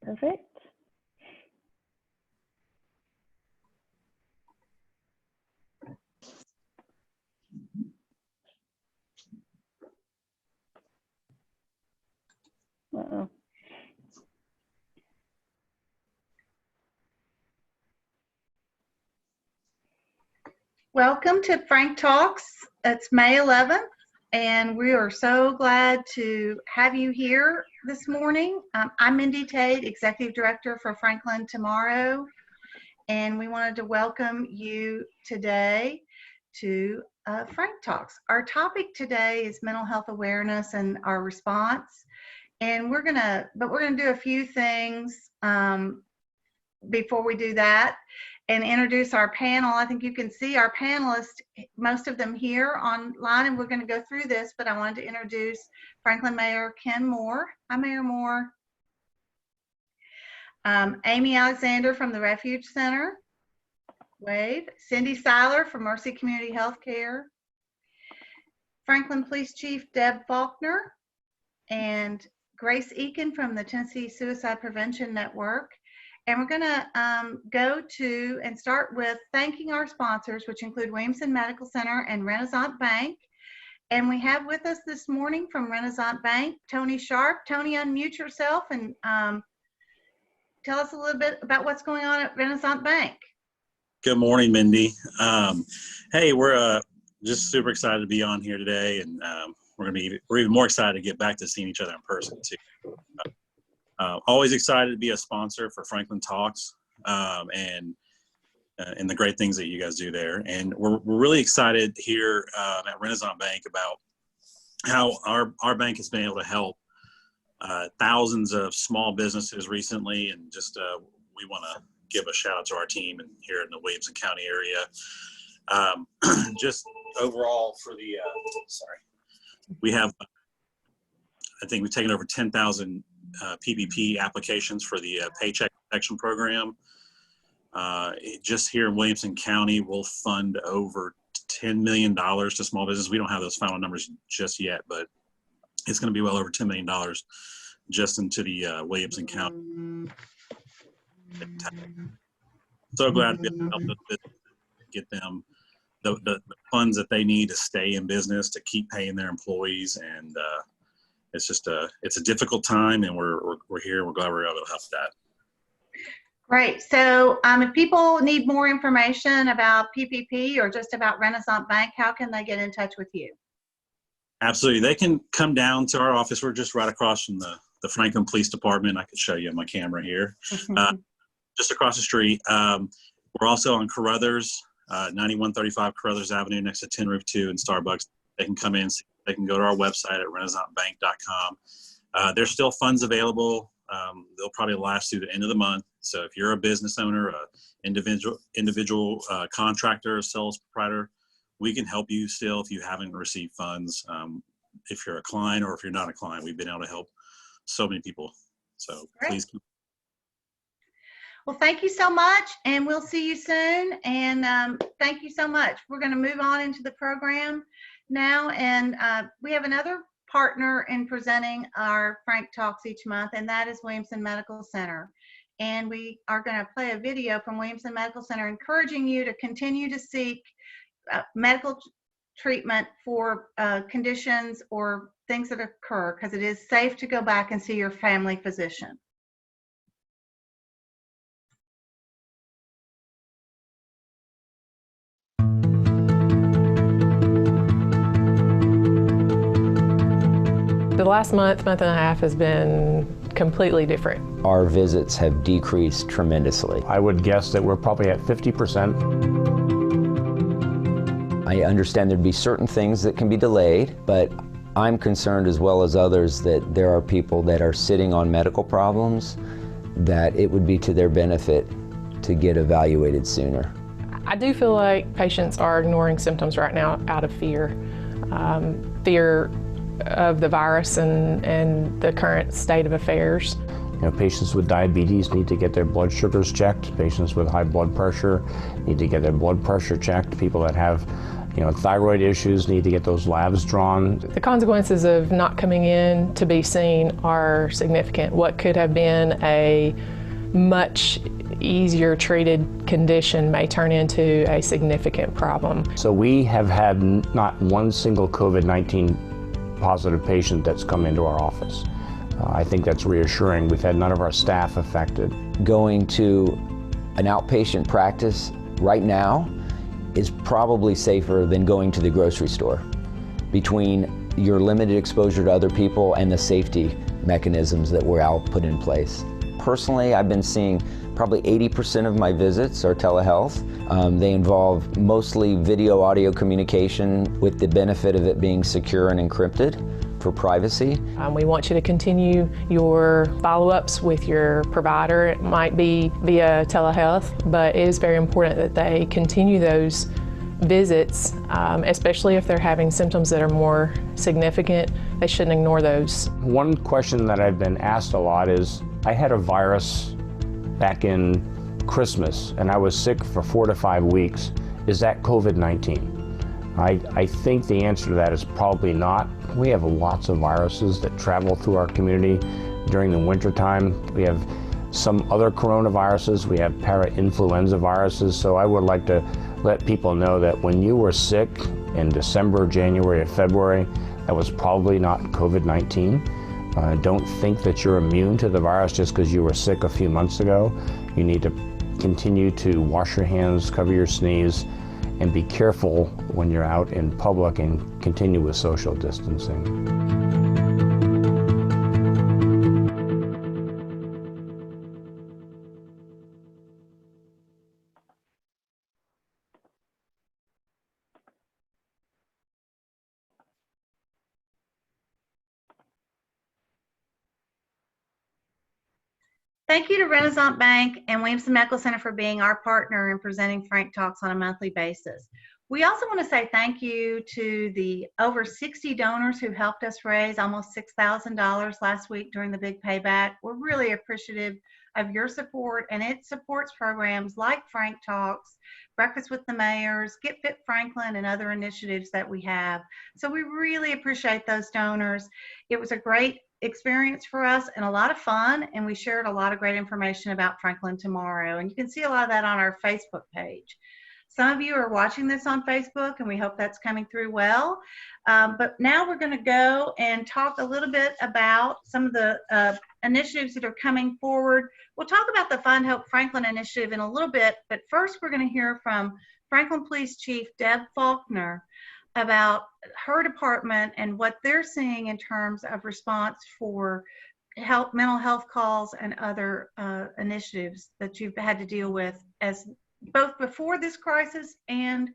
Perfect. Uh-oh. Welcome to FrankTalks. It's May 11th, and we are so glad to have you here this morning. I'm Mindy Tate, Executive Director for Franklin Tomorrow, and we wanted to welcome you today to FrankTalks. Our topic today is mental health awareness and our response, and we're gonna do a few things before we do that and introduce our panel. I think you can see our panelists, most of them here online, and we're going to go through this, but I wanted to introduce Franklin Mayor Ken Moore. Hi, Mayor Moore. Amy Alexander from the Refuge Center. Wave. Cindy Siler from Mercy Community Healthcare. Franklin Police Chief Deb Faulkner. And Grace Eakin from the Tennessee Suicide Prevention Network. And we're going to go to and start with thanking our sponsors, which include Williamson Medical Center and Renaissance Bank. And we have with us this morning from Renaissance Bank, Tony Sharp. Tony, unmute yourself and tell us a little bit about what's going on at Renaissance Bank. Good morning, Mindy. Hey, we're just super excited to be on here today, and we're even more excited to get back to seeing each other in person too. Always excited to be a sponsor for Franklin Talks and the great things that you guys do there. And we're really excited here at Renaissance Bank about how our bank has been able to help thousands of small businesses recently. And just we want to give a shout out to our team here in the Williamson County area. Just overall for the, we have, I think we've taken over 10,000 PPP applications for the Paycheck Protection Program. Just here in Williamson County, we'll fund over $10 million to small business. We don't have those final numbers just yet, but it's going to be well over $10 million just into the Williamson County. So glad to be able to help those businesses get them the funds that they need to stay in business, to keep paying their employees, and it's just it's a difficult time, and we're here. We're glad we're able to help that. Great. So if people need more information about PPP or just about Renaissance Bank, how can they get in touch with you? Absolutely. They can come down to our office. We're just right across from the Franklin Police Department. I could show you on my camera here. Just across the street. We're also on Carruthers, 9135 Carruthers Avenue next to Tin Roof 2 and Starbucks. They can come in. They can go to our website at renaissancebank.com. There's still funds available. They'll probably last through the end of the month. So if you're a business owner, individual contractor, sales proprietor, we can help you still if you haven't received funds. If you're a client or if you're not a client, we've been able to help so many people. So Great. Please. Well, thank you so much, and we'll see you soon. And thank you so much. We're going to move on into the program now, and we have another partner in presenting our Frank Talks each month, and that is Williamson Medical Center. And we are going to play a video from Williamson Medical Center encouraging you to continue to seek medical treatment for conditions or things that occur, because it is safe to go back and see your family physician. The last month and a half has been completely different. Our visits have decreased tremendously. I would guess that we're probably at 50%. I understand there'd be certain things that can be delayed, but I'm concerned as well as others that there are people that are sitting on medical problems that it would be to their benefit to get evaluated sooner. I do feel like patients are ignoring symptoms right now out of fear. Fear of the virus and the current state of affairs. You know, patients with diabetes need to get their blood sugars checked. Patients with high blood pressure need to get their blood pressure checked. People that have thyroid issues, need to get those labs drawn. The consequences of not coming in to be seen are significant. What could have been a much easier treated condition may turn into a significant problem. So we have had not one single COVID-19 positive patient that's come into our office. I think that's reassuring. We've had none of our staff affected. Going to an outpatient practice right now is probably safer than going to the grocery store, between your limited exposure to other people and the safety mechanisms that we're all put in place. Personally, I've been seeing probably 80% of my visits are telehealth. They involve mostly video audio communication with the benefit of it being secure and encrypted for privacy. We want you to continue your follow-ups with your provider. It might be via telehealth, but it is very important that they continue those visits, especially if they're having symptoms that are more significant. They shouldn't ignore those. One question that I've been asked a lot is, I had a virus back in Christmas and I was sick for 4 to 5 weeks. Is that COVID-19? I think the answer to that is probably not. We have lots of viruses that travel through our community during the winter time. We have some other coronaviruses. We have para-influenza viruses. So I would like to let people know that when you were sick in December, January, or February, that was probably not COVID-19. Don't think that you're immune to the virus just because you were sick a few months ago. You need to continue to wash your hands, cover your sneeze, and be careful when you're out in public and continue with social distancing. Thank you to Renaissance Bank and Williamson Medical Center for being our partner in presenting Frank Talks on a monthly basis. We also want to say thank you to the over 60 donors who helped us raise almost $6,000 last week during the big payback. We're really appreciative of your support, and it supports programs like Frank Talks, Breakfast with the Mayors, Get Fit Franklin, and other initiatives that we have. So we really appreciate those donors. It was a great experience for us and a lot of fun, and we shared a lot of great information about Franklin Tomorrow, and you can see a lot of that on our Facebook page. Some of you are watching this on Facebook, and we hope that's coming through well. But now we're going to go and talk a little bit about some of the initiatives that are coming forward. We'll talk about the Fund Help Franklin initiative in a little bit, but first we're going to hear from Franklin Police Chief Deb Faulkner about her department and what they're seeing in terms of response for mental health calls and other initiatives that you've had to deal with as both before this crisis and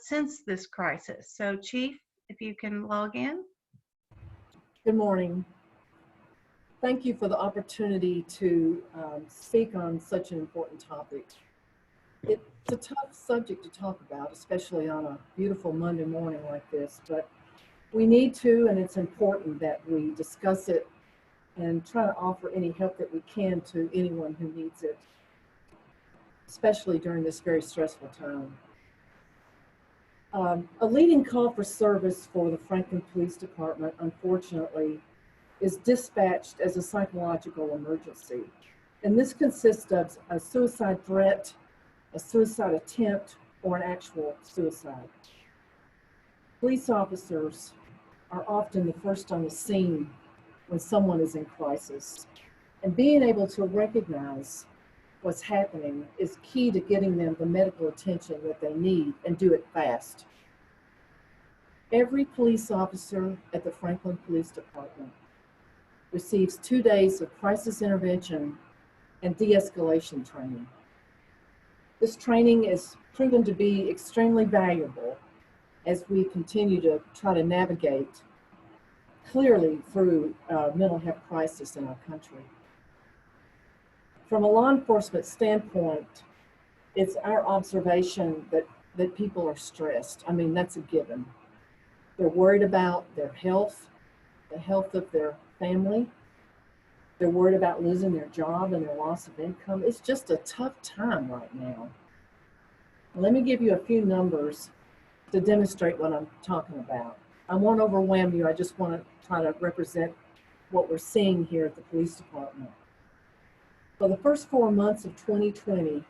since this crisis. So Chief, if you can log in. Good morning. Thank you for the opportunity to speak on such an important topic. It's a tough subject to talk about, especially on a beautiful Monday morning like this, but we need to, and it's important that we discuss it and try to offer any help that we can to anyone who needs it, especially during this very stressful time. A leading call for service for the Franklin Police Department, unfortunately, is dispatched as a psychological emergency. And this consists of a suicide threat, a suicide attempt, or an actual suicide. Police officers are often the first on the scene when someone is in crisis. And being able to recognize what's happening is key to getting them the medical attention that they need, and do it fast. Every police officer at the Franklin Police Department receives 2 days of crisis intervention and de-escalation training. This training is proven to be extremely valuable as we continue to try to navigate clearly through mental health crisis in our country. From a law enforcement standpoint, it's our observation that people are stressed. I mean, that's a given. They're worried about their health, the health of their family. They're worried about losing their job and their loss of income. It's just a tough time right now. Let me give you a few numbers to demonstrate what I'm talking about. I won't overwhelm you. I just want to try to represent what we're seeing here at the police department. For the first 4 months of 2020,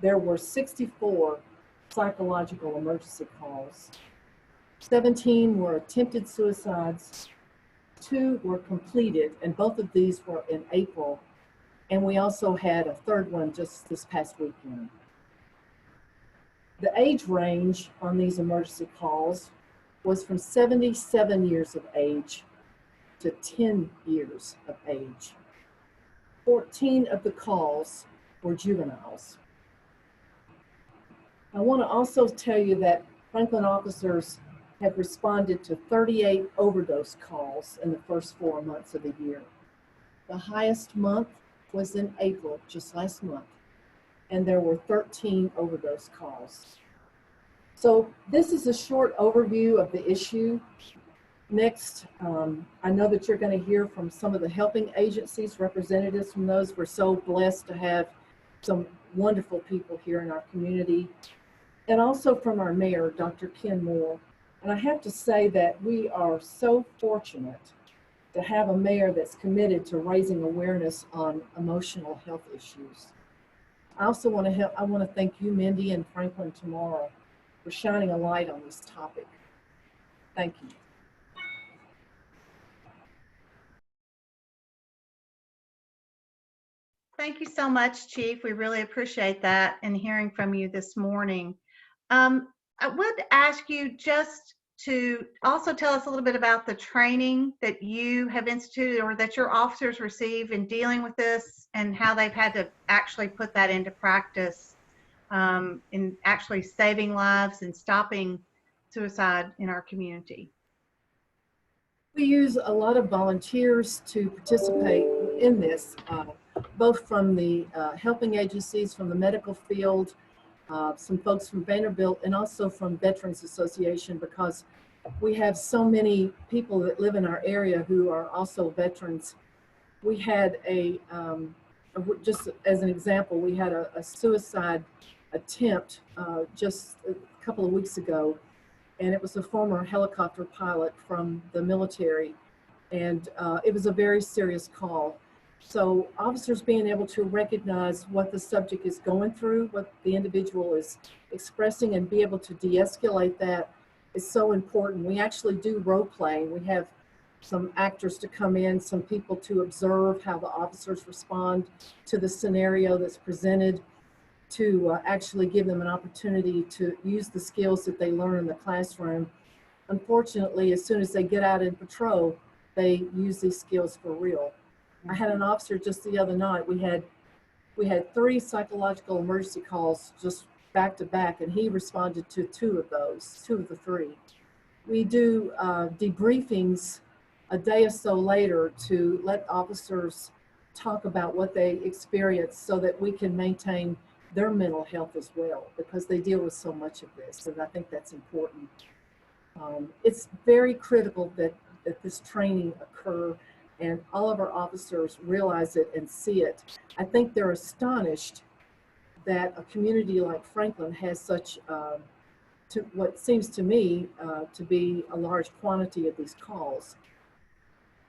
there were 64 psychological emergency calls. 17 were attempted suicides, 2 were completed, and both of these were in April. And we also had a third one just this past weekend. The age range on these emergency calls was from 77 years of age to 10 years of age. 14 of the calls were juveniles. I want to also tell you that Franklin officers have responded to 38 overdose calls in the first 4 months of the year. The highest month was in April, just last month, and there were 13 overdose calls. So this is a short overview of the issue. Next, I know that you're going to hear from some of the helping agencies, representatives from those. We're so blessed to have some wonderful people here in our community, and also from our mayor, Dr. Ken Moore. And I have to say that we are so fortunate to have a mayor that's committed to raising awareness on emotional health issues. I also want to thank you, Mindy, and Franklin Tomorrow for shining a light on this topic. Thank you. Thank you so much, Chief. We really appreciate that and hearing from you this morning. I would ask you just to also tell us a little bit about the training that you have instituted or that your officers receive in dealing with this and how they've had to actually put that into practice in actually saving lives and stopping suicide in our community. We use a lot of volunteers to participate in this, both from the helping agencies, from the medical field, some folks from Vanderbilt, and also from Veterans Association, because we have so many people that live in our area who are also veterans. We had just as an example, we had a suicide attempt just a couple of weeks ago, and it was a former helicopter pilot from the military, and it was a very serious call. So officers being able to recognize what the subject is going through, what the individual is expressing, and be able to de-escalate that is so important. We actually do role playing. We have some actors to come in, some people to observe how the officers respond to the scenario that's presented, to actually give them an opportunity to use the skills that they learn in the classroom. Unfortunately, as soon as they get out in patrol, they use these skills for real. I had an officer just the other night. We had 3 psychological emergency calls just back to back, and he responded to 2 of those, 2 of the 3. We do debriefings a day or so later to let officers talk about what they experienced so that we can maintain their mental health as well, because they deal with so much of this, and I think that's important. It's very critical that this training occur and all of our officers realize it and see it. I think they're astonished that a community like Franklin has such, what seems to me to be a large quantity of these calls.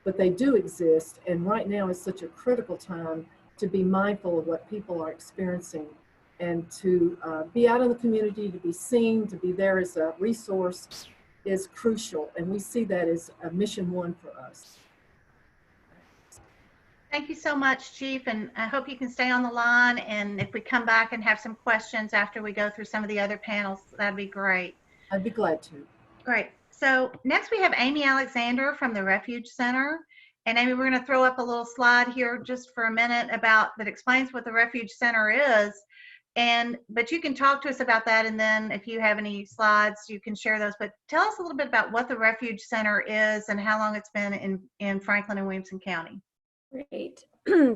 But they do exist, and right now is such a critical time to be mindful of what people are experiencing and to be out in the community, to be seen, to be there as a resource is crucial. And we see that as a mission 1 for us. Thank you so much, Chief, and I hope you can stay on the line, and if we come back and have some questions after we go through some of the other panels, that'd be great. I'd be glad to. Great. So next we have Amy Alexander from the Refuge Center. And Amy, we're going to throw up a little slide here just for a minute that explains what the Refuge Center is. But you can talk to us about that, and then if you have any slides, you can share those. But tell us a little bit about what the Refuge Center is and how long it's been in Franklin and Williamson County. Great.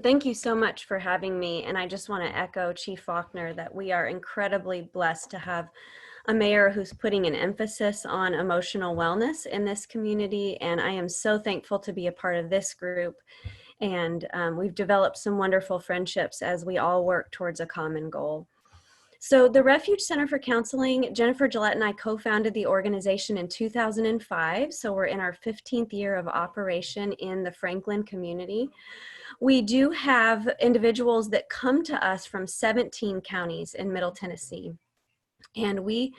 Thank you so much for having me. And I just want to echo Chief Faulkner that we are incredibly blessed to have a mayor who's putting an emphasis on emotional wellness in this community. And I am so thankful to be a part of this group. And we've developed some wonderful friendships as we all work towards a common goal. So the Refuge Center for Counseling, Jennifer Gillette and I co-founded the organization in 2005. So we're in our 15th year of operation in the Franklin community. We do have individuals that come to us from 17 counties in Middle Tennessee. And we,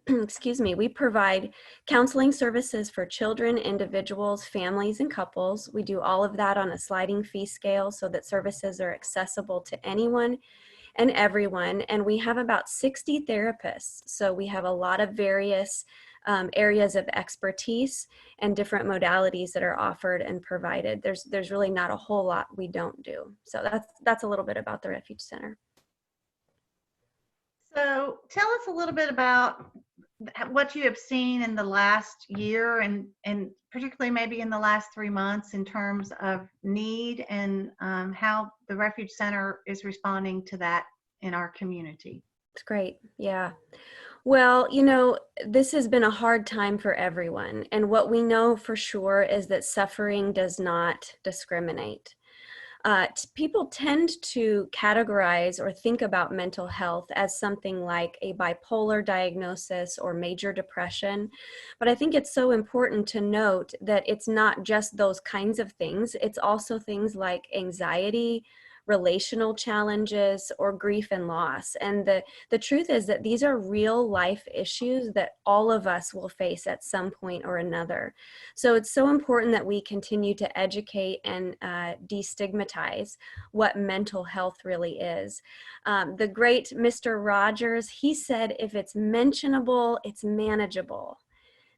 excuse me, we provide counseling services for children, individuals, families, and couples. We do all of that on a sliding fee scale so that services are accessible to anyone and everyone. And we have about 60 therapists. So we have a lot of various areas of expertise and different modalities that are offered and provided. There's really not a whole lot we don't do. So that's a little bit about the Refuge Center. So tell us a little bit about what you have seen in the last year and particularly maybe in the last 3 months in terms of need and how the Refuge Center is responding to that in our community. It's great. Yeah. Well, you know, this has been a hard time for everyone. And what we know for sure is that suffering does not discriminate. People tend to categorize or think about mental health as something like a bipolar diagnosis or major depression. But I think it's so important to note that it's not just those kinds of things. It's also things like anxiety, relational challenges, or grief and loss. And the truth is that these are real life issues that all of us will face at some point or another. So it's so important that we continue to educate and destigmatize what mental health really is. The great Mr. Rogers, he said, if it's mentionable, it's manageable.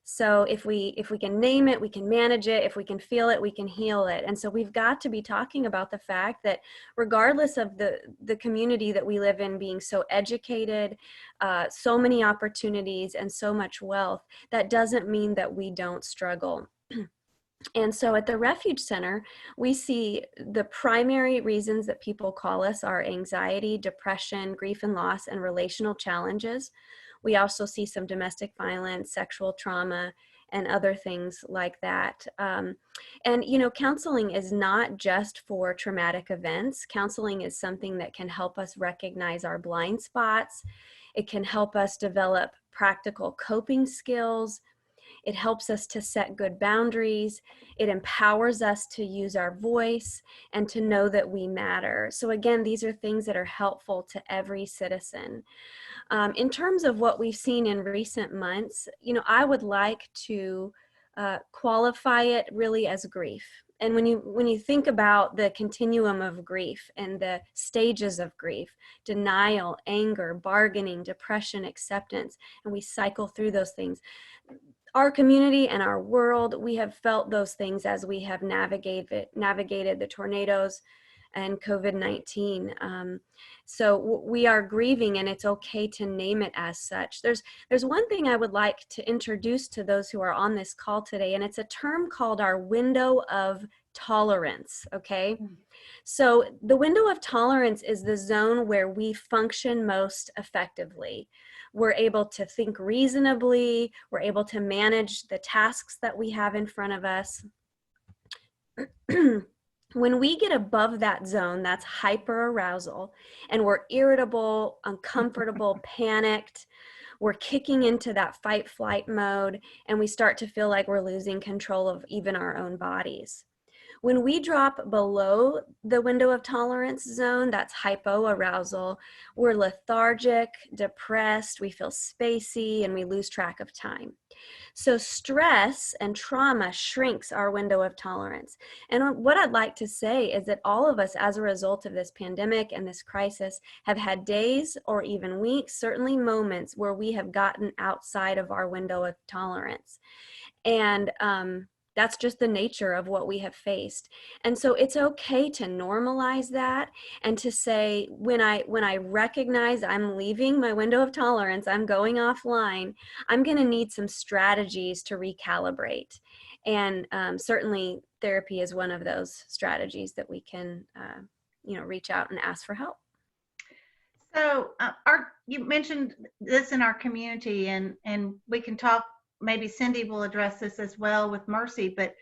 So if we can name it, we can manage it. If we can feel it, we can heal it. And so we've got to be talking about the fact that regardless of the community that we live in being so educated, so many opportunities and so much wealth, that doesn't mean that we don't struggle. And so at the Refuge Center, we see the primary reasons that people call us are anxiety, depression, grief and loss, and relational challenges. We also see some domestic violence, sexual trauma, and other things like that. And, you know, counseling is not just for traumatic events. Counseling is something that can help us recognize our blind spots. It can help us develop practical coping skills. It helps us to set good boundaries. It empowers us to use our voice and to know that we matter. So again, these are things that are helpful to every citizen. In terms of what we've seen in recent months, you know, I would like to qualify it really as grief. And when you think about the continuum of grief and the stages of grief, denial, anger, bargaining, depression, acceptance, and we cycle through those things. Our community and our world, we have felt those things as we have navigated the tornadoes and COVID-19. So we are grieving, and it's okay to name it as such. There's one thing I would like to introduce to those who are on this call today, and it's a term called our window of tolerance, okay? So the window of tolerance is the zone where we function most effectively. We're able to think reasonably, we're able to manage the tasks that we have in front of us. When we get above that zone, that's hyperarousal, and we're irritable, uncomfortable, panicked, we're kicking into that fight-flight mode, and we start to feel like we're losing control of even our own bodies. When we drop below the window of tolerance zone, that's hypoarousal, we're lethargic, depressed, we feel spacey, and we lose track of time. So stress and trauma shrinks our window of tolerance. And what I'd like to say is that all of us, as a result of this pandemic and this crisis, have had days or even weeks, certainly moments, where we have gotten outside of our window of tolerance. And that's just the nature of what we have faced. And so it's okay to normalize that and to say, when I recognize I'm leaving my window of tolerance, I'm going offline, I'm going to need some strategies to recalibrate. And certainly therapy is one of those strategies that we can, reach out and ask for help. So you mentioned this in our community, and we can talk. Maybe Cindy will address this as well with Mercy, but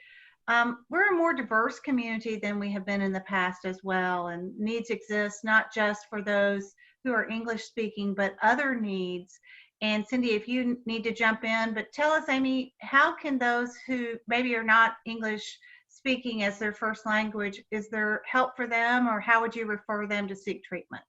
we're a more diverse community than we have been in the past as well. And needs exist not just for those who are English speaking, but other needs. And Cindy, if you need to jump in, but tell us, Amy, how can those who maybe are not English speaking as their first language, is there help for them, or how would you refer them to seek treatment?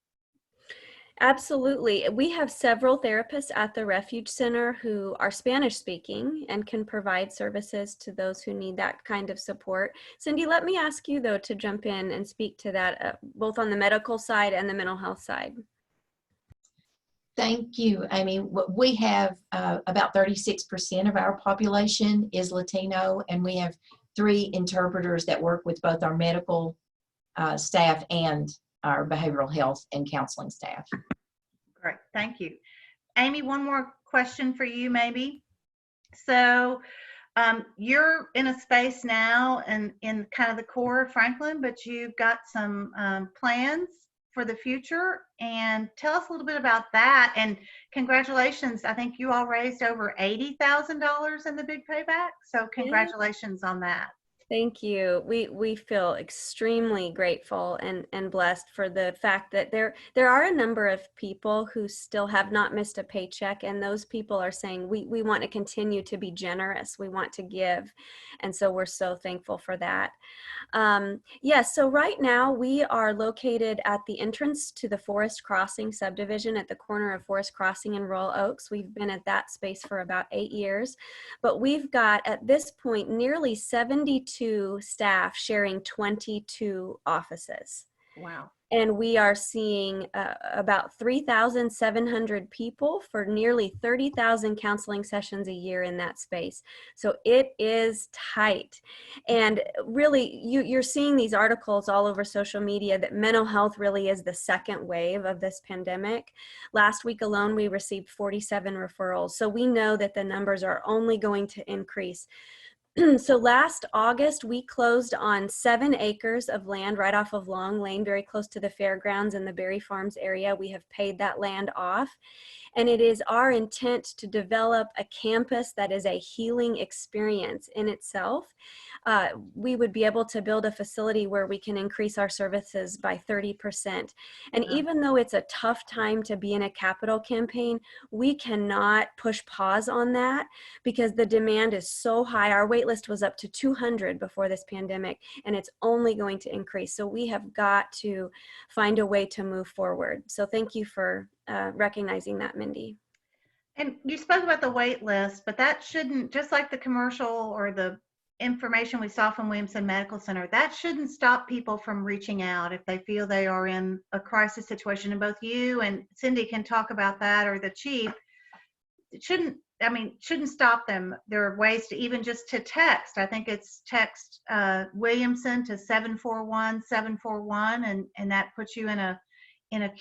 Absolutely. We have several therapists at the Refuge Center who are Spanish speaking and can provide services to those who need that kind of support. Cindy, let me ask you though to jump in and speak to that, both on the medical side and the mental health side. Thank you, Amy. We have about 36% of our population is Latino, and we have 3 interpreters that work with both our medical staff and our behavioral health and counseling staff. Great, thank you. Amy, one more question for you maybe. So you're in a space now and in kind of the core of Franklin, but you've got some plans for the future, and tell us a little bit about that. And congratulations, I think you all raised over $80,000 in the big payback, so congratulations on that. Thank you. We feel extremely grateful and blessed for the fact that there are a number of people who still have not missed a paycheck, and those people are saying we want to continue to be generous. We want to give, and so we're so thankful for that. Yes, so right now we are located at the entrance to the Forest Crossing subdivision at the corner of Forest Crossing and Royal Oaks. We've been at that space for about 8 years, but we've got at this point nearly 72 staff sharing 22 offices. Wow. And we are seeing about 3,700 people for nearly 30,000 counseling sessions a year in that space. So it is tight. And really, you're seeing these articles all over social media that mental health really is the second wave of this pandemic. Last week alone, we received 47 referrals. So we know that the numbers are only going to increase. So last August, we closed on 7 acres of land right off of Long Lane, very close to the fairgrounds in the Berry Farms area. We have paid that land off. And it is our intent to develop a campus that is a healing experience in itself. We would be able to build a facility where we can increase our services by 30%. And even though it's a tough time to be in a capital campaign, we cannot push pause on that because the demand is so high. Our wait list was up to 200 before this pandemic, and it's only going to increase. So we have got to find a way to move forward. So thank you for recognizing that, Mindy. And you spoke about the wait list, but that shouldn't, just like the commercial or the information we saw from Williamson Medical Center, that shouldn't stop people from reaching out if they feel they are in a crisis situation. And both you and Cindy can talk about that, or the chief. It shouldn't stop them. There are ways to even just to text. I think it's text Williamson to 741-741, and that puts you in a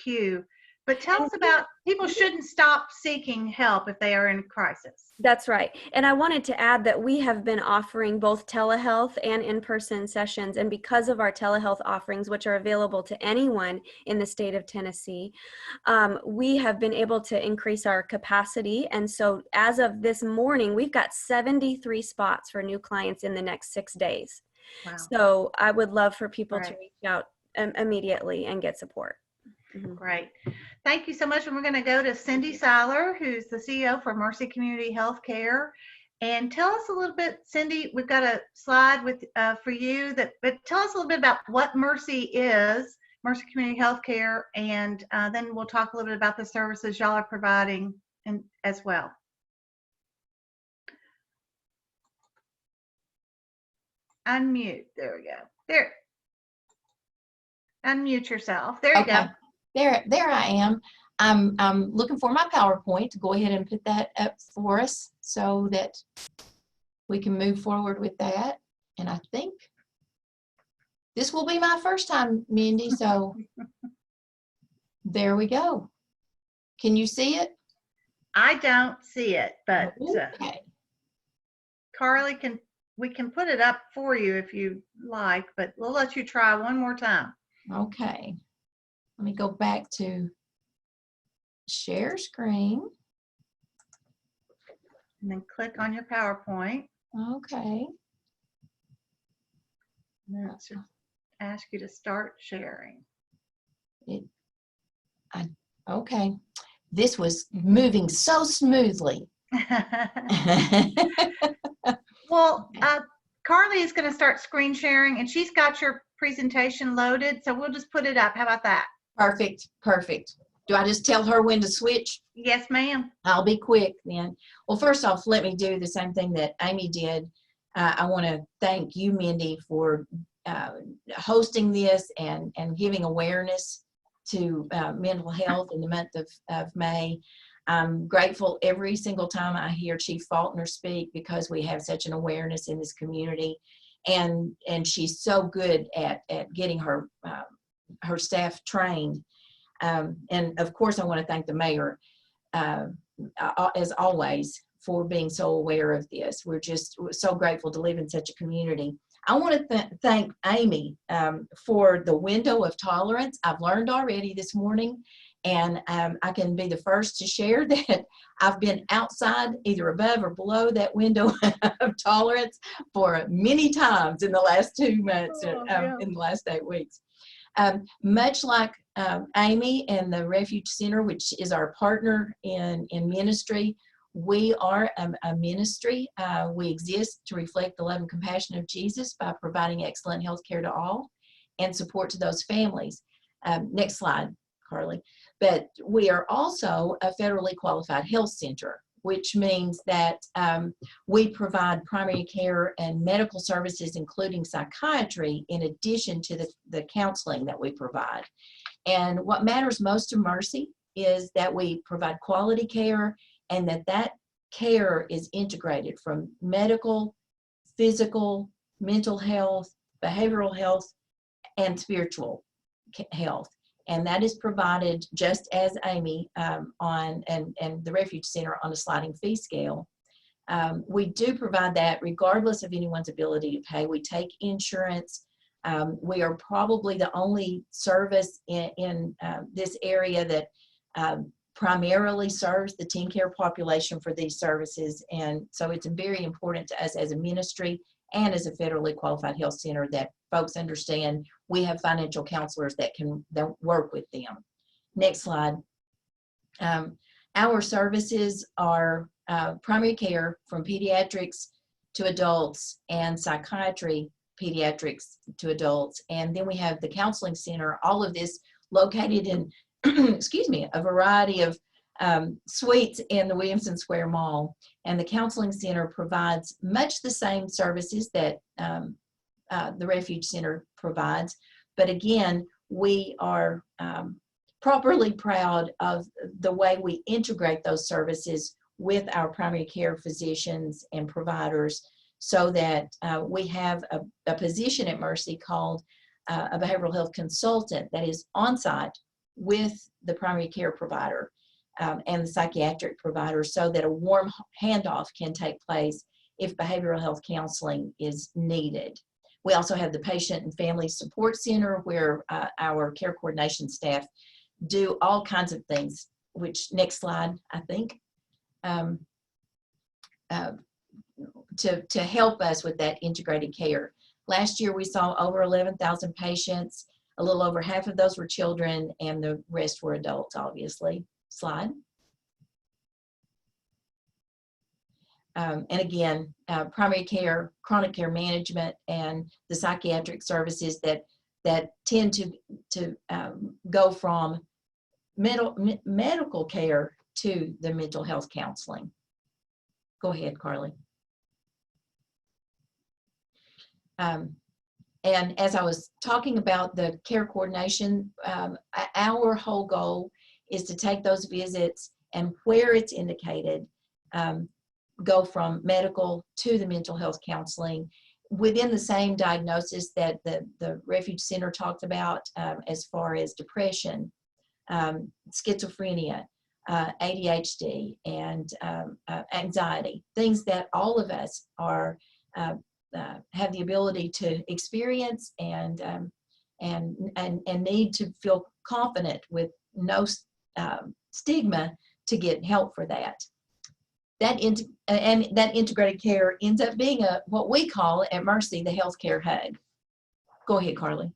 queue. But tell us about, people shouldn't stop seeking help if they are in crisis. That's right. And I wanted to add that we have been offering both telehealth and in-person sessions. And because of our telehealth offerings, which are available to anyone in the state of Tennessee, we have been able to increase our capacity. And so as of this morning, we've got 73 spots for new clients in the next 6 days. Wow. So I would love for people to reach out immediately and get support. Mm-hmm. Great. Thank you so much. And we're going to go to Cindy Siler, who's the CEO for Mercy Community Healthcare. And tell us a little bit, Cindy, we've got a slide with for you, but tell us a little bit about what Mercy is, Mercy Community Healthcare, and then we'll talk a little bit about the services y'all are providing as well. Unmute. There we go. There. Unmute yourself. There you go. There I am. I'm looking for my PowerPoint to go ahead and put that up for us so that we can move forward with that. And I think this will be my first time, Mindy, so there we go. Can you see it? I don't see it, but okay. Carly, we can put it up for you if you like, but we'll let you try one more time. Okay. Let me go back to share screen. And then click on your PowerPoint. Okay. And then it should ask you to start sharing. I Okay. This was moving so smoothly. Well, Carly is going to start screen sharing, and she's got your presentation loaded, so we'll just put it up. How about that? Perfect, perfect. Do I just tell her when to switch? Yes, ma'am. I'll be quick then. Well, first off, let me do the same thing that Amy did. I want to thank you, Mindy, for hosting this and giving awareness to mental health in the month of May. I'm grateful every single time I hear Chief Faulkner speak, because we have such an awareness in this community, and she's so good at getting her staff trained. And of course, I want to thank the mayor, as always, for being so aware of this. We're so grateful to live in such a community. I want to thank Amy for the window of tolerance. I've learned already this morning, and I can be the first to share that I've been outside, either above or below that window of tolerance for many times in the last 2 months, in the last 8 weeks. Much like Amy and the Refuge Center, which is our partner in ministry, we are a ministry. We exist to reflect the love and compassion of Jesus by providing excellent health care to all and support to those families. Next slide, Carly. But we are also a federally qualified health center, which means that we provide primary care and medical services, including psychiatry, in addition to the counseling that we provide. And what matters most to Mercy is that we provide quality care, and that care is integrated from medical, physical, mental health, behavioral health, and spiritual health. And that is provided, just as Amy and the Refuge Center, on a sliding fee scale. We do provide that regardless of anyone's ability to pay. We take insurance. We are probably the only service in this area that primarily serves the teen care population for these services. And so it's very important to us as a ministry and as a federally qualified health center that folks understand we have financial counselors that work with them. Next slide. Our services are primary care from pediatrics to adults, and psychiatry, pediatrics to adults. And then we have the counseling center, all of this located in excuse me, a variety of suites in the Williamson Square Mall. And the counseling center provides much the same services that the Refuge Center provides. But again, we are properly proud of the way we integrate those services with our primary care physicians and providers, so that we have a position at Mercy called a behavioral health consultant that is on site with the primary care provider and the psychiatric provider, so that a warm handoff can take place if behavioral health counseling is needed. We also have the Patient and Family Support Center, where our care coordination staff do all kinds of things, which, next slide, I think, to help us with that integrated care. Last year, we saw over 11,000 patients. A little over half of those were children, and the rest were adults, obviously. Slide. And again, primary care, chronic care management, and the psychiatric services that tend to go from medical care to the mental health counseling. Go ahead, Carly. And as I was talking about the care coordination, our whole goal is to take those visits, and where it's indicated, go from medical to the mental health counseling within the same diagnosis that the Refuge Center talked about, as far as depression, schizophrenia, ADHD, and anxiety, things that all of us are have the ability to experience and need to feel confident with no stigma to get help for that. That integrated care ends up being what we call at Mercy the healthcare hub. Go ahead, Carly.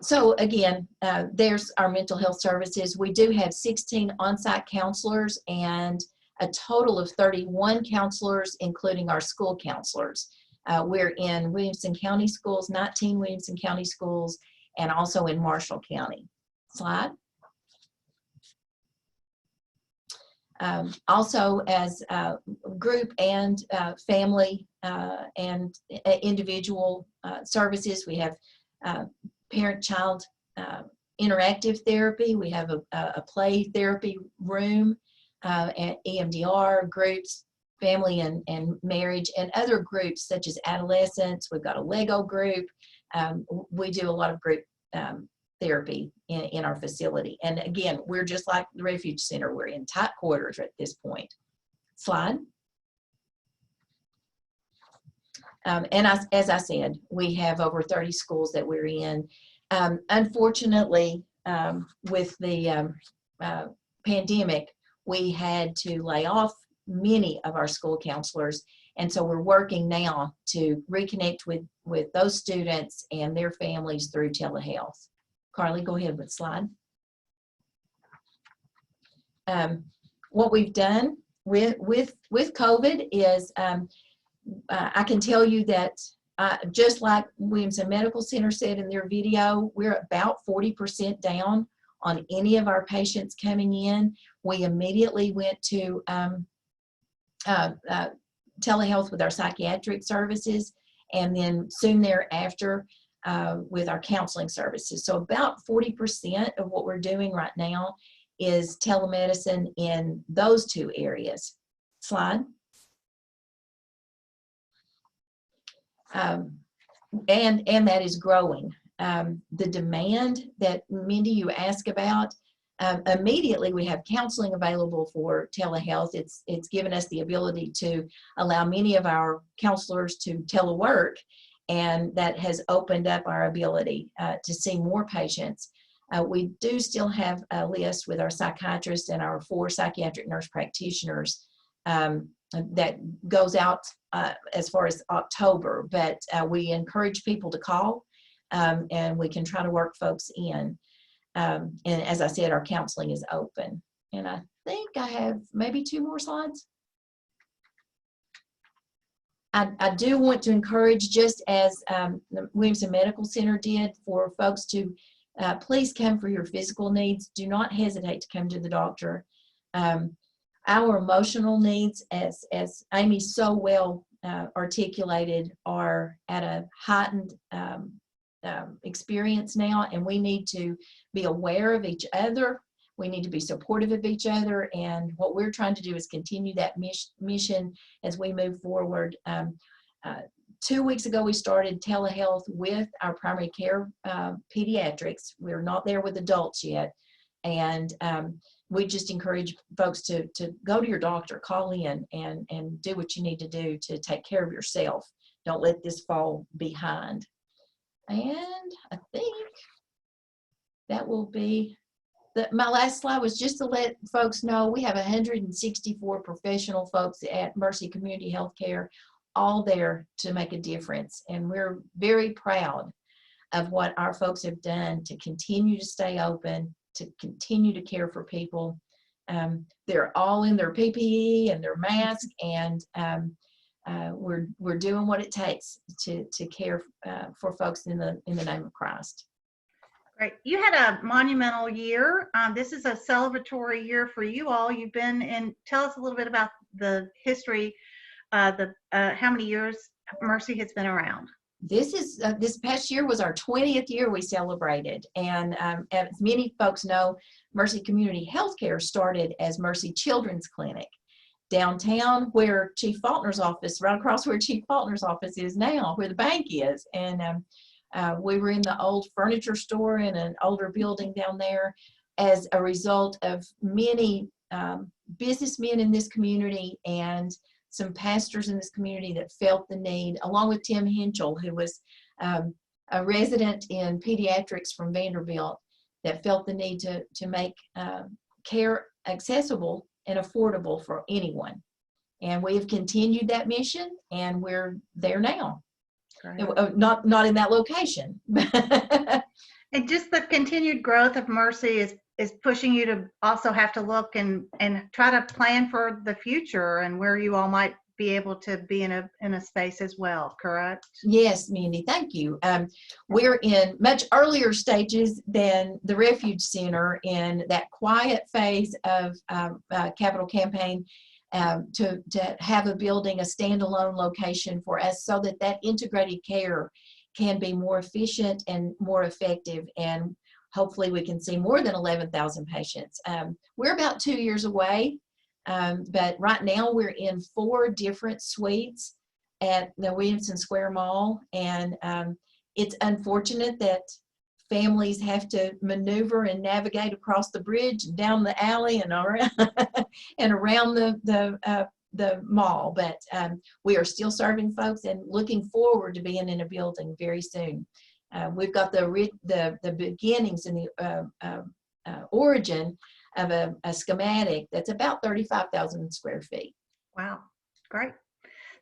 So again, there's our mental health services. We do have 16 on-site counselors and a total of 31 counselors, including our school counselors. We're in Williamson County schools, 19 Williamson County schools, and also in Marshall County. Slide. Also as group and family and individual services, we have parent-child interactive therapy. We have a play therapy room, and EMDR groups, family and marriage, and other groups such as adolescents. We've got a Lego group. We do a lot of group therapy in our facility. And again, we're just like the Refuge Center. We're in tight quarters at this point. Slide. And as I said, we have over 30 schools that we're in. Unfortunately, with the pandemic, we had to lay off many of our school counselors. And so we're working now to reconnect with those students and their families through telehealth. Carly, go ahead with slide. What we've done with COVID is I can tell you that just like Williamson Medical Center said in their video, we're about 40% down on any of our patients coming in. We immediately went to telehealth with our psychiatric services, and then soon thereafter with our counseling services. So about 40% of what we're doing right now is telemedicine in those two areas. Slide. And that is growing. The demand that Mindy, you asked about, immediately we have counseling available for telehealth. It's given us the ability to allow many of our counselors to telework, and that has opened up our ability to see more patients. We do still have a list with our psychiatrists and our 4 psychiatric nurse practitioners that goes out as far as October, but we encourage people to call and we can try to work folks in. And as I said, our counseling is open. And I think I have maybe 2 more slides. I do want to encourage, just as the Williamson Medical Center did, for folks to please come for your physical needs. Do not hesitate to come to the doctor. Our emotional needs, as Amy so well articulated, are at a heightened experience now, and we need to be aware of each other. We need to be supportive of each other, and what we're trying to do is continue that mission as we move forward. 2 weeks ago, we started telehealth with our primary care pediatrics. We're not there with adults yet, and we just encourage folks to go to your doctor, call in, and do what you need to do to take care of yourself. Don't let this fall behind. And I think that will be my last slide. Was just to let folks know we have 164 professional folks at Mercy Community Healthcare, all there to make a difference. And we're very proud of what our folks have done to continue to stay open, to continue to care for people. They're all in their PPE and their mask, and we're doing what it takes to care for folks in the name of Christ. Great. You had a monumental year. This is a celebratory year for you all. You've been in. Tell us a little bit about the history. How many years Mercy has been around? This past year was our 20th year we celebrated, and as many folks know, Mercy Community Healthcare started as Mercy Children's Clinic downtown, where Chief Faulkner's office, right across where Chief Faulkner's office is now, where the bank is. And we were in the old furniture store in an older building down there as a result of many businessmen in this community and some pastors in this community that felt the need, along with Tim Henschel, who was a resident in pediatrics from Vanderbilt, that felt the need to make care accessible and affordable for anyone. And we have continued that mission, and we're there now. Not in that location, And just the continued growth of Mercy is pushing you to also have to look and try to plan for the future and where you all might be able to be in a space as well, correct? Yes, Mindy, thank you. We're in much earlier stages than the Refuge Center in that quiet phase of capital campaign to have a building, a standalone location for us so that that integrated care can be more efficient and more effective, and hopefully we can see more than 11,000 patients. We're about 2 years away, but right now we're in 4 different suites at the Williamson Square Mall, and it's unfortunate that families have to maneuver and navigate across the bridge, down the alley, and around and around the mall. But we are still serving folks and looking forward to being in a building very soon. We've got the beginnings and the origin of a schematic that's about 35,000 square feet. Wow, great.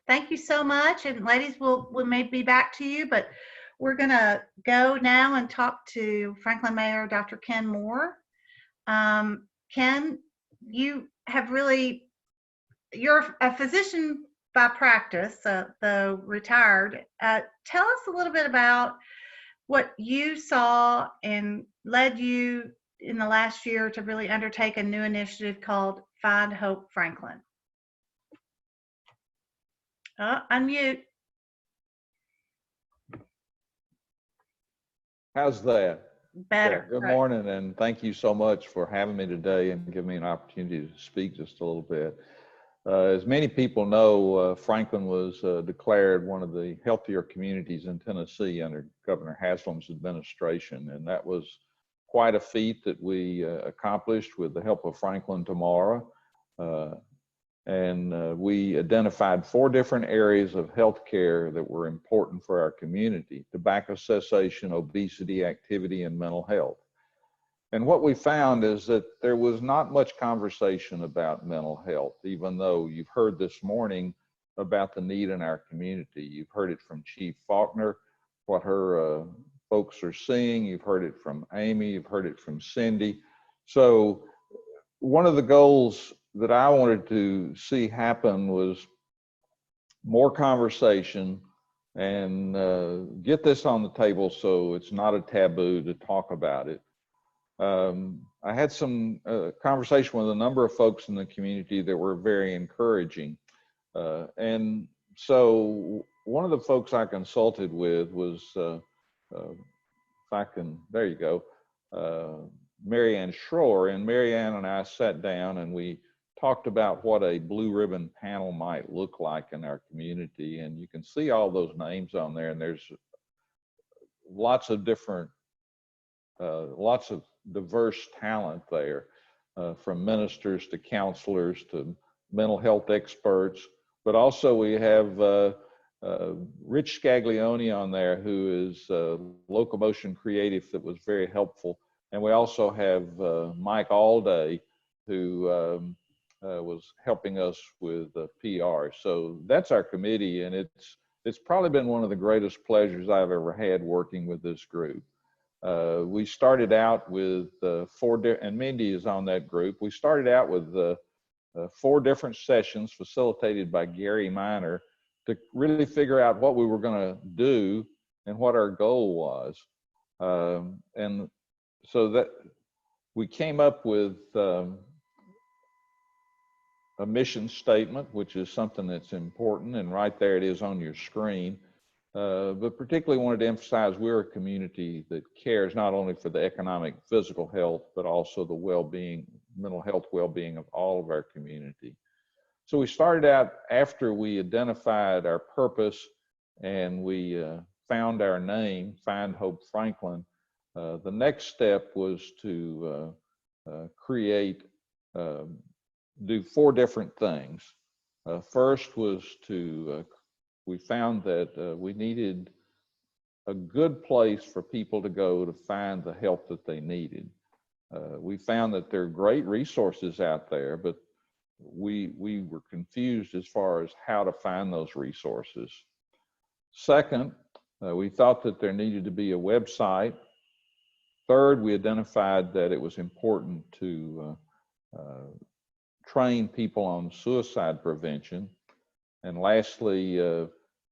Thank you so much. And ladies, we may be back to you, but we're going to go now and talk to Franklin Mayor Dr. Ken Moore. Ken, you have really, you're a physician by practice, though retired. Tell us a little bit about what you saw and led you in the last year to really undertake a new initiative called Find Hope Franklin. Unmute. How's that? Better. Good morning, and thank you so much for having me today and giving me an opportunity to speak just a little bit. As many people know, Franklin was declared one of the healthier communities in Tennessee under Governor Haslam's administration, and that was quite a feat that we accomplished with the help of Franklin Tomorrow. And we identified 4 different areas of healthcare that were important for our community: tobacco cessation, obesity, activity, and mental health. And what we found is that there was not much conversation about mental health, even though you've heard this morning about the need in our community. You've heard it from Chief Faulkner, what her folks are seeing. You've heard it from Amy. You've heard it from Cindy. So one of the goals that I wanted to see happen was more conversation and get this on the table so it's not a taboo to talk about it. I had some conversation with a number of folks in the community that were very encouraging. And so one of the folks I consulted with was, if I can, there you go, Marianne Schroer. And Marianne and I sat down and we talked about what a blue ribbon panel might look like in our community. And you can see all those names on there, and there's lots of different, lots of diverse talent there, from ministers to counselors to mental health experts. But also we have Rich Scaglione on there, who is Locomotion Creative, that was very helpful. And we also have Mike Allday, who was helping us with PR. So that's our committee, and it's probably been one of the greatest pleasures I've ever had working with this group. We started out with and Mindy is on that group. We started out with 4 different sessions facilitated by Gary Miner to really figure out what we were going to do and what our goal was. And so that we came up with a mission statement, which is something that's important, and right there it is on your screen. But particularly wanted to emphasize we're a community that cares not only for the economic, physical health, but also the well-being, mental health well-being of all of our community. So we started out after we identified our purpose and we found our name, Find Hope Franklin. The next step was to do 4 different things. First was we found that we needed a good place for people to go to find the help that they needed. We found that there are great resources out there, but we were confused as far as how to find those resources. Second, we thought that there needed to be a website Third, we identified that it was important to train people on suicide prevention. And lastly,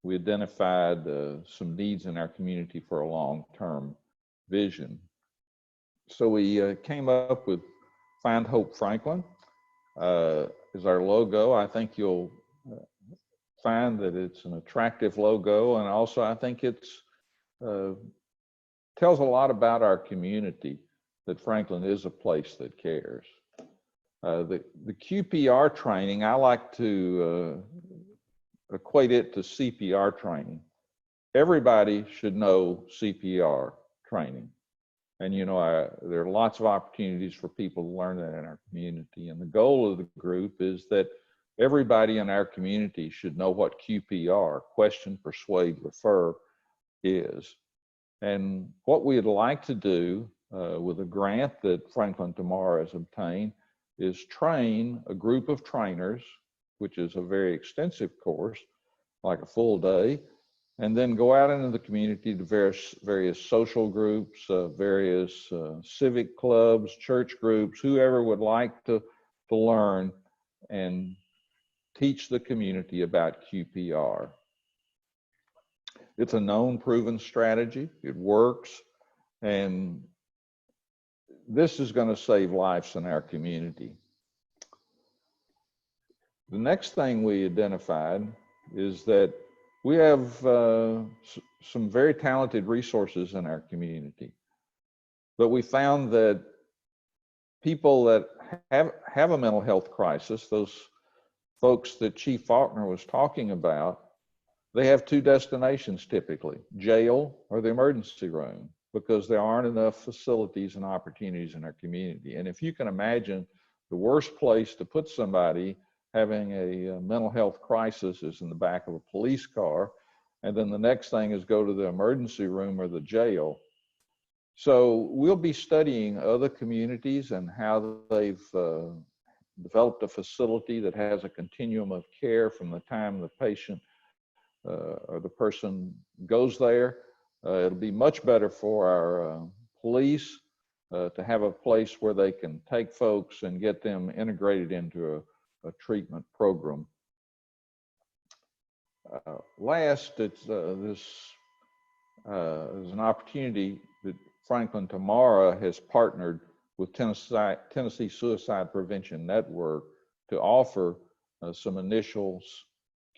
we identified some needs in our community for a long-term vision. So we came up with Find Hope Franklin as our logo. I think you'll find that it's an attractive logo, and also I think it's tells a lot about our community, that Franklin is a place that cares. The QPR training, I like to equate it to CPR training. Everybody should know CPR training. And you know, there are lots of opportunities for people to learn that in our community. And the goal of the group is that everybody in our community should know what QPR, question, persuade, refer, is. And what we'd like to do with a grant that Franklin Tomorrow has obtained is train a group of trainers, which is a very extensive course, like a full day, and then go out into the community to various social groups, various civic clubs, church groups, whoever would like to learn and teach the community about QPR. It's a known, proven strategy. It works. And this is going to save lives in our community. The next thing we identified is that we have some very talented resources in our community. But we found that people that have a mental health crisis, those folks that Chief Faulkner was talking about, they have two destinations typically, jail or the emergency room, because there aren't enough facilities and opportunities in our community. And if you can imagine, the worst place to put somebody having a mental health crisis is in the back of a police car, and then the next thing is go to the emergency room or the jail. So we'll be studying other communities and how they've developed a facility that has a continuum of care from the time the patient or the person goes there. It'll be much better for our police to have a place where they can take folks and get them integrated into a treatment program. Last, it's there's an opportunity that Franklin Tomorrow has partnered with Tennessee Suicide Prevention Network to offer some initial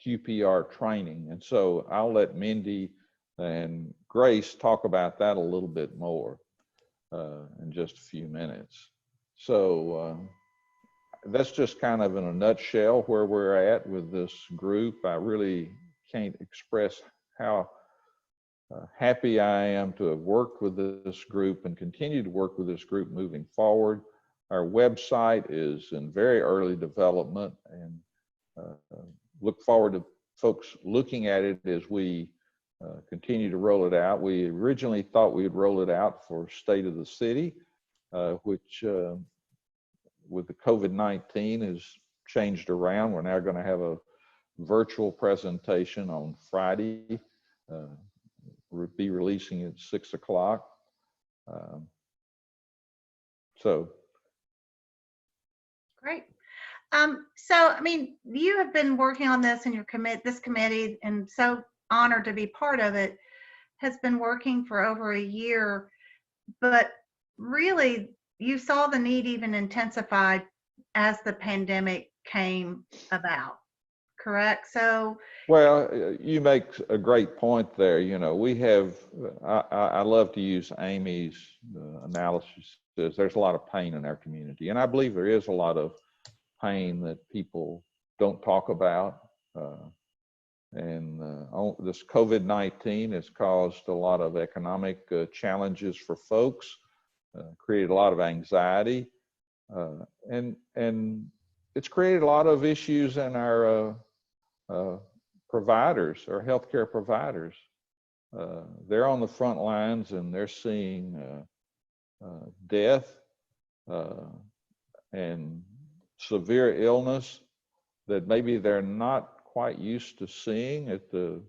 QPR training. And so I'll let Mindy and Grace talk about that a little bit more in just a few minutes. So that's just kind of in a nutshell where we're at with this group. I really can't express how happy I am to have worked with this group and continue to work with this group moving forward. Our website is in very early development, and look forward to folks looking at it as we continue to roll it out. We originally thought we'd roll it out for State of the City, which with the COVID-19 has changed around. We're now going to have a virtual presentation on Friday. We'll be releasing it at 6 o'clock. So. Great. So, I mean, you have been working on this and this committee, and so honored to be part of it, has been working for over a year, but really you saw the need even intensified as the pandemic came about, correct? So, well, you make a great point there. You know, we have, I love to use Amy's analysis. There's a lot of pain in our community, and I believe there is a lot of pain that people don't talk about. This COVID-19 has caused a lot of economic challenges for folks, created a lot of anxiety, and it's created a lot of issues in our providers, our healthcare providers. They're on the front lines and they're seeing death and severe illness that maybe they're not quite used to seeing at the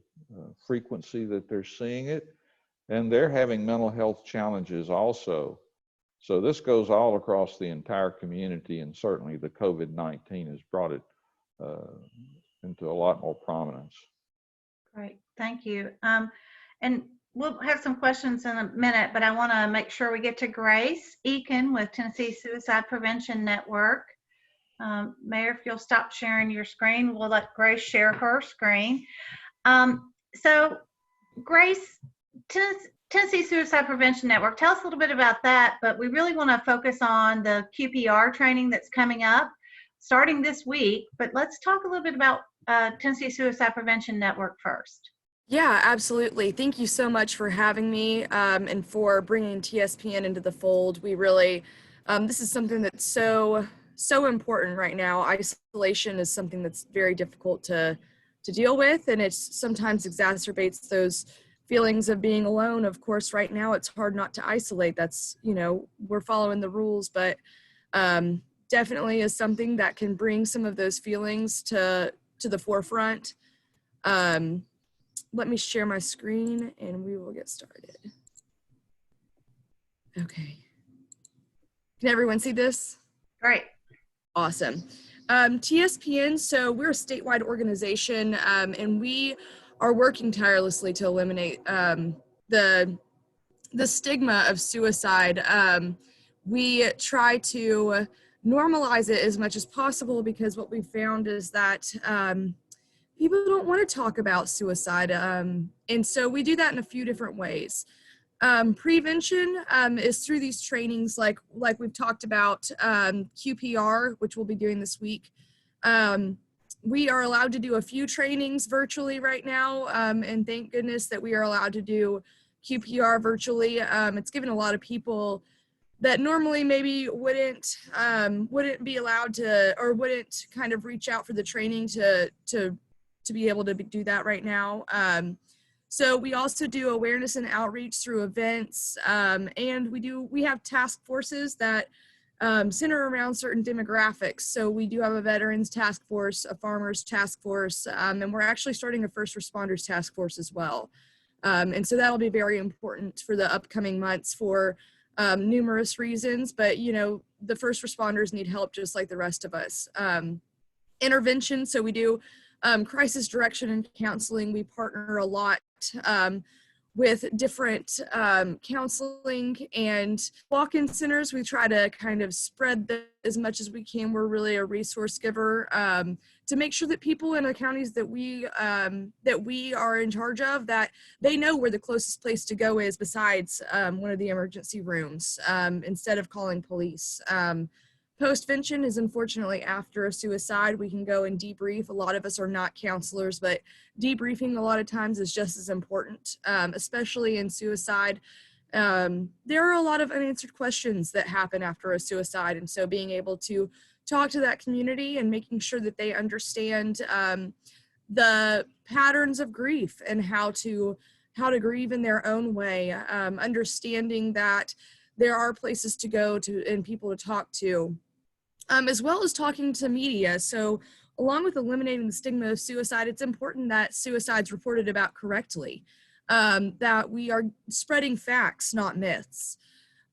frequency that they're seeing it. and they're having mental health challenges also. So this goes all across the entire community, and certainly the COVID-19 has brought it into a lot more prominence. Great, thank you. And we'll have some questions in a minute, but I want to make sure we get to Grace Eakin with Tennessee Suicide Prevention Network. Mayor, if you'll stop sharing your screen, we'll let Grace share her screen. So Grace, Tennessee Suicide Prevention Network, tell us a little bit about that, but we really want to focus on the QPR training that's coming up starting this week, but let's talk a little bit about Tennessee Suicide Prevention Network first. Yeah, absolutely. Thank you so much for having me and for bringing TSPN into the fold. We really, this is something that's so important right now. Isolation is something that's very difficult to deal with, and it sometimes exacerbates those feelings of being alone. Of course, right now it's hard not to isolate. That's, you know, we're following the rules, but definitely is something that can bring some of those feelings to the forefront. Let me share my screen and we will get started. Okay. Can everyone see this? Great. Awesome. TSPN, so we're a statewide organization and we are working tirelessly to eliminate the stigma of suicide. We try to normalize it as much as possible, because what we found is that people don't want to talk about suicide. And so we do that in a few different ways. Prevention is through these trainings like we've talked about, QPR, which we'll be doing this week. We are allowed to do a few trainings virtually right now, and thank goodness that we are allowed to do QPR virtually. It's given a lot of people that normally maybe wouldn't be allowed to, or wouldn't kind of reach out for the training to be able to do that right now. So we also do awareness and outreach through events, and we have task forces that center around certain demographics. So we do have a veterans task force, a farmers task force, and we're actually starting a first responders task force as well. And so that'll be very important for the upcoming months for numerous reasons, but you know, the first responders need help just like the rest of us. Intervention, so we do crisis direction and counseling. We partner a lot with different counseling and walk-in centers. We try to kind of spread that as much as we can. We're really a resource giver to make sure that people in the counties that we are in charge of, that they know where the closest place to go is besides one of the emergency rooms, instead of calling police. Postvention is unfortunately after a suicide. We can go and debrief. A lot of us are not counselors, but debriefing a lot of times is just as important, especially in suicide. There are a lot of unanswered questions that happen after a suicide, and so being able to talk to that community and making sure that they understand the patterns of grief and how to grieve in their own way, understanding that there are places to go to and people to talk to. As well as talking to media. So along with eliminating the stigma of suicide, it's important that suicide's reported about correctly, that we are spreading facts, not myths.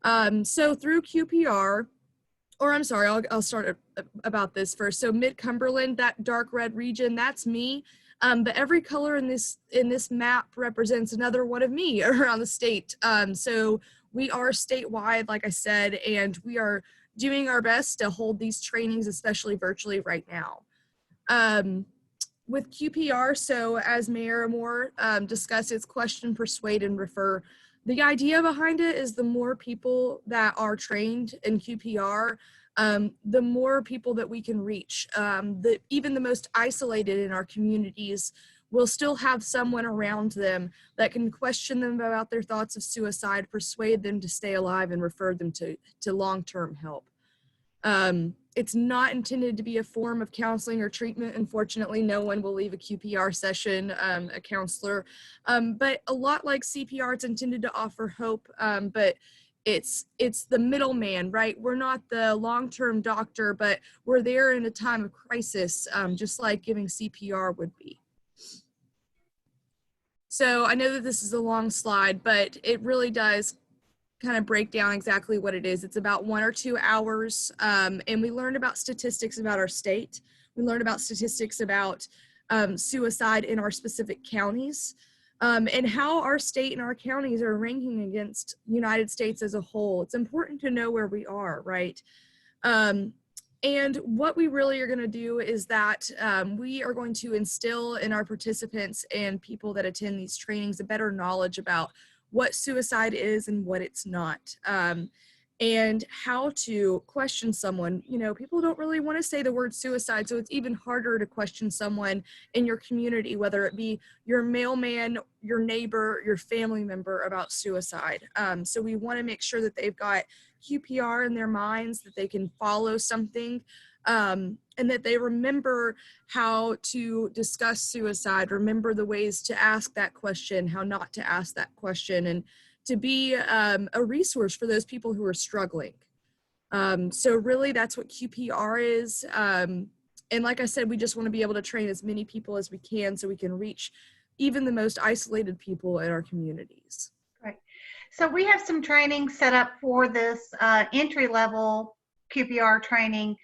So through QPR, or I'm sorry, I'll start about this first. So Mid-Cumberland, that dark red region, that's me. But every color in this map represents another one of me around the state. So we are statewide, like I said, and we are doing our best to hold these trainings, especially virtually right now. With QPR, so as Mayor Moore discussed, it's question, persuade, and refer. The idea behind it is the more people that are trained in QPR, the more people that we can reach. Even the most isolated in our communities will still have someone around them that can question them about their thoughts of suicide, persuade them to stay alive, and refer them to long-term help. It's not intended to be a form of counseling or treatment. Unfortunately, no one will leave a QPR session, a counselor, but a lot like CPR, it's intended to offer hope, but it's the middleman, right? We're not the long-term doctor, but we're there in a time of crisis, just like giving CPR would be. So I know that this is a long slide, but it really does kind of break down exactly what it is. It's about 1 or 2 hours, and we learned about statistics about our state. We learned about statistics about suicide in our specific counties, and how our state and our counties are ranking against United States as a whole. It's important to know where we are, right? And what we really are going to do is that we are going to instill in our participants and people that attend these trainings a better knowledge about what suicide is and what it's not, and how to question someone. You know, people don't really want to say the word suicide, so it's even harder to question someone in your community, whether it be your mailman, your neighbor, your family member, about suicide. So we want to make sure that they've got QPR in their minds, that they can follow something, and that they remember how to discuss suicide, remember the ways to ask that question, how not to ask that question, and to be a resource for those people who are struggling. So really that's what QPR is. And like I said, we just want to be able to train as many people as we can so we can reach even the most isolated people in our communities. Right. So we have some training set up for this entry-level QPR training,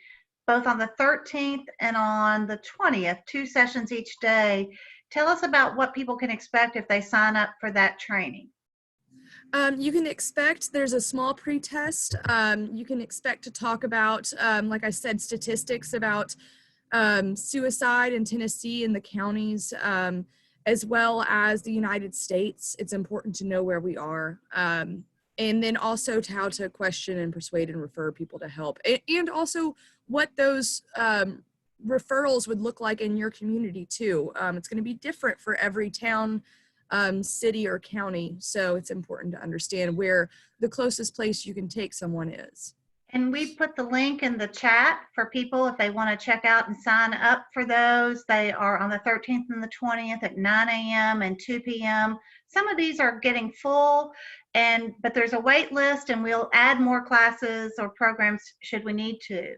both on the 13th and on the 20th, 2 sessions each day. Tell us about what people can expect if they sign up for that training. You can expect, there's a small pre-test. You can expect to talk about, like I said, statistics about suicide in Tennessee and the counties, as well as the United States. It's important to know where we are. And then also to how to question and persuade and refer people to help. And also what those referrals would look like in your community too. It's going to be different for every town, city, or county. So it's important to understand where the closest place you can take someone is. And we put the link in the chat for people if they want to check out and sign up for those. They are on the 13th and the 20th at 9 a.m. and 2 p.m. Some of these are getting full, but there's a wait list, and we'll add more classes or programs should we need to.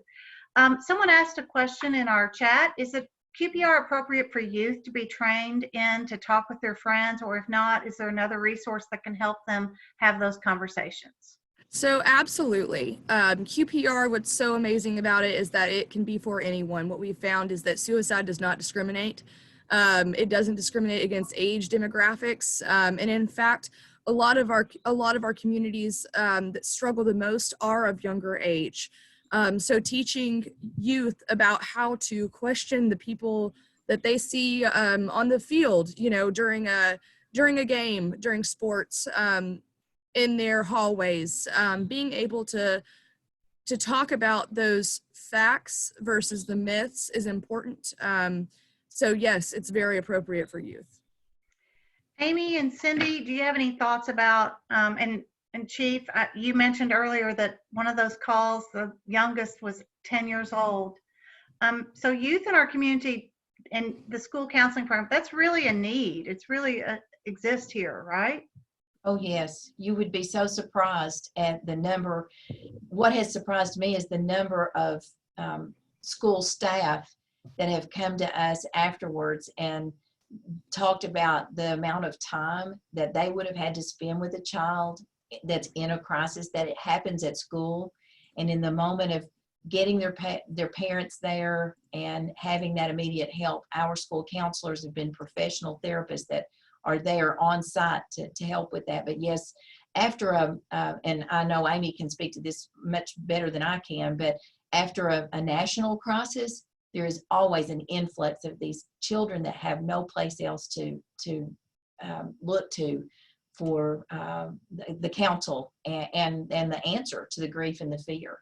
Someone asked a question in our chat. Is it QPR appropriate for youth to be trained in to talk with their friends, or if not, is there another resource that can help them have those conversations? So absolutely. QPR, what's so amazing about it is that it can be for anyone. What we've found is that suicide does not discriminate. It doesn't discriminate against age demographics. And in fact, a lot of our communities that struggle the most are of younger age. So teaching youth about how to question the people that they see on the field, you know, during a game, during sports, in their hallways, being able to talk about those facts versus the myths is important. So yes, it's very appropriate for youth. Amy and Cindy, do you have any thoughts about, and Chief, you mentioned earlier that one of those calls, the youngest was 10 years old. So youth in our community and the school counseling program, that's really a need. It's really exists here, right? Oh, yes. You would be so surprised at the number. What has surprised me is the number of school staff that have come to us afterwards and talked about the amount of time that they would have had to spend with a child that's in a crisis, that it happens at school. And in the moment of getting their parents there and having that immediate help, our school counselors have been professional therapists that are there on site to help with that. But yes, after and I know Amy can speak to this much better than I can, but after a national crisis, there is always an influx of these children that have no place else to look to for the counsel and the answer to the grief and the fear.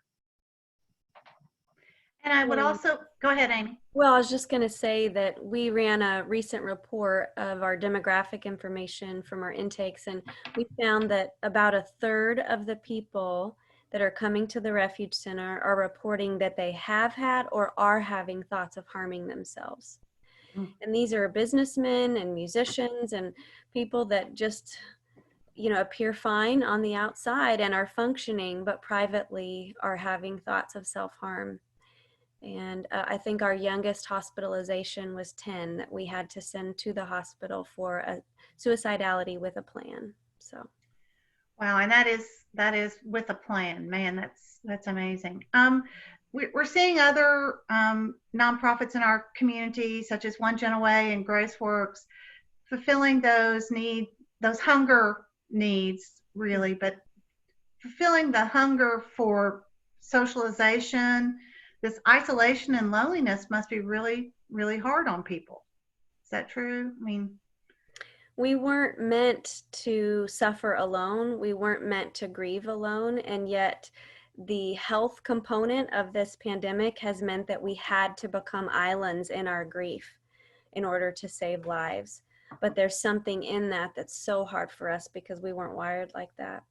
And I would also, go ahead, Amy. Well, I was just going to say that we ran a recent report of our demographic information from our intakes, and we found that about 1/3 of the people that are coming to the Refuge Center are reporting that they have had or are having thoughts of harming themselves. And these are businessmen and musicians and people that just, you know, appear fine on the outside and are functioning, but privately are having thoughts of self-harm. And I think our youngest hospitalization was 10 that we had to send to the hospital for a suicidality with a plan. So, wow, and that is with a plan, man. That's amazing. We're seeing other nonprofits in our community, such as One Gen Away and Grace Works, fulfilling those hunger needs, really, but fulfilling the hunger for socialization. This isolation and loneliness must be really, really hard on people. Is that true? I mean, we weren't meant to suffer alone. We weren't meant to grieve alone. And yet the health component of this pandemic has meant that we had to become islands in our grief in order to save lives. But there's something in that that's so hard for us because we weren't wired like that.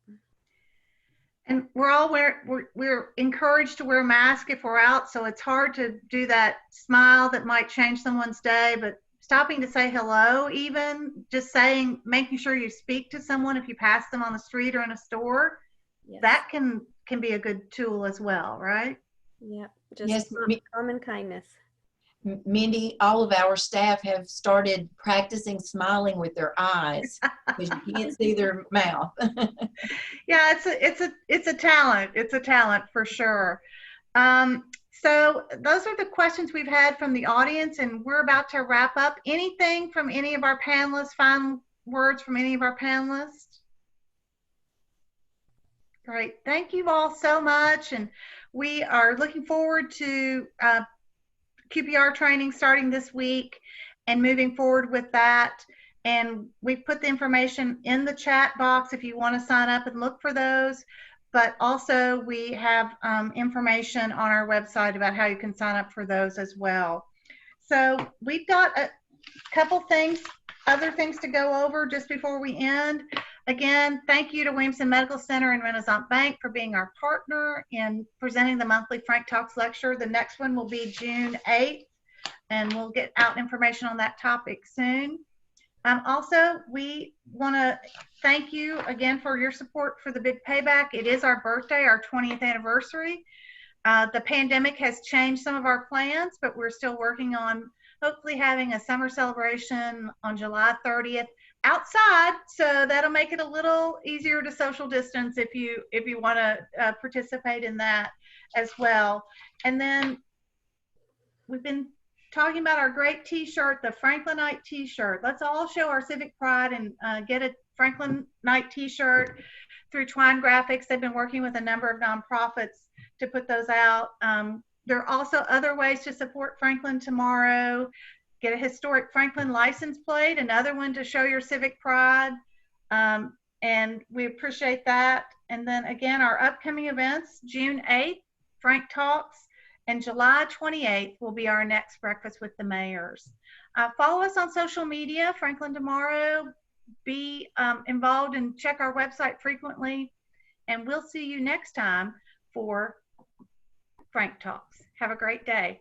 and we're encouraged to wear masks if we're out, so it's hard to do that smile that might change someone's day, but stopping to say hello, even just making sure you speak to someone if you pass them on the street or in a store, Yes. that can be a good tool as well, right? Yep. Just Yes, common kindness. Mindy, all of our staff have started practicing smiling with their eyes because you can't see their mouth. Yeah, it's a talent. It's a talent for sure. So those are the questions we've had from the audience, and we're about to wrap up. Anything from any of our panelists? Final words from any of our panelists? Great. Thank you all so much, and we are looking forward to QPR training starting this week and moving forward with that. And we've put the information in the chat box if you want to sign up and look for those. But also we have information on our website about how you can sign up for those as well. So we've got a couple other things to go over just before we end. Again, thank you to Williamson Medical Center and Renaissance Bank for being our partner in presenting the monthly Frank Talks lecture. The next one will be June 8th, and we'll get out information on that topic soon. Also, we want to thank you again for your support for the Big Payback. It is our birthday, our 20th anniversary. The pandemic has changed some of our plans, but we're still working on hopefully having a summer celebration on July 30th outside, so that'll make it a little easier to social distance if you want to participate in that as well. And then we've been talking about our great t-shirt, the Franklinite t-shirt. Let's all show our civic pride and get a Franklinite t-shirt through Twine Graphics. They've been working with a number of nonprofits to put those out. There are also other ways to support Franklin tomorrow. Get a historic Franklin license plate, another one to show your civic pride. And we appreciate that. And then again, our upcoming events, June 8th, Frank Talks, and July 28th will be our next Breakfast with the Mayors. Follow us on social media, Franklin Tomorrow. Be involved and check our website frequently. And we'll see you next time for Frank Talks. Have a great day.